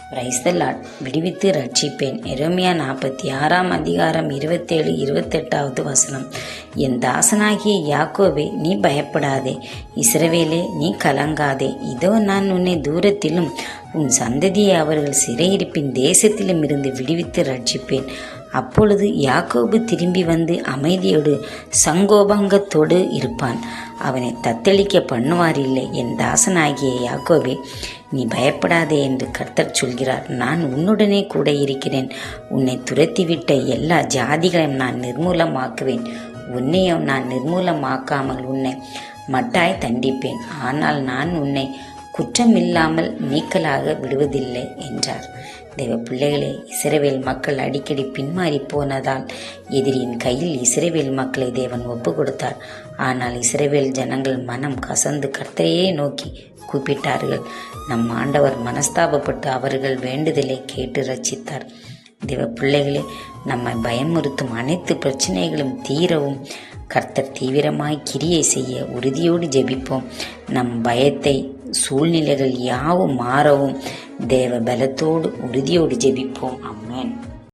Praise the Lord. விடுவித்து ரட்சிப்பேன். எரேமியா 46 அதிகாரம் 27 28 என் தாசனாகிய யாக்கோபே, நீ பயப்படாதே, இஸ்ரவேலே நீ கலங்காதே. இதோ நான் உன்னை தூரத்திலும் உன் சந்ததியை அவர்கள் சிறையிருப்பின் தேசத்திலும் இருந்து விடுவித்து ரட்சிப்பேன். அப்பொழுது யாக்கோபு திரும்பி வந்து அமைதியோடு சங்கோபங்கத்தோடு இருப்பான். அவனை தத்தளிக்க பண்ணுவாரில்லை. என் தாசனாகிய யாக்கோபே, நீ பயப்படாதே என்று கர்த்தர் சொல்கிறார். நான் உன்னுடனே கூட இருக்கிறேன். உன்னை துரத்திவிட்ட எல்லா ஜாதிகளையும் நான் நிர்மூலமாக்குவேன். உன்னையும் நான் நிர்மூலமாக்காமல் உன்னை மட்டாய் தண்டிப்பேன். ஆனால் நான் உன்னை குற்றமில்லாமல் நீக்கலாக விடுவதில்லை என்றார். தேவ பிள்ளைகளே, இஸ்ரவேல் மக்கள் அடிக்கடி பின்மாறி போனதால் எதிரியின் கையில் இஸ்ரவேல் மக்களை தேவன் ஒப்பு கொடுத்தார். ஆனால் இஸ்ரவேல் ஜனங்கள் மனம் கசந்து கர்த்தரையே நோக்கி கூப்பிட்டார்கள். நம் ஆண்டவர் மனஸ்தாபப்பட்டு அவர்கள் வேண்டுதலை கேட்டு ரட்சித்தார். தேவ பிள்ளைகளே, நம்மை பயமுறுத்தும் அனைத்து பிரச்சனைகளும் தீரவும் கர்த்தர் தீவிரமாய் கிரியை செய்ய உறுதியோடு ஜெபிப்போம். நம் பயத்தை சூழ்நிலைகள் யாவும் மாறவும் தேவ பலத்தோடு உறுதியோடு ஜெபிப்போம். ஆமென்.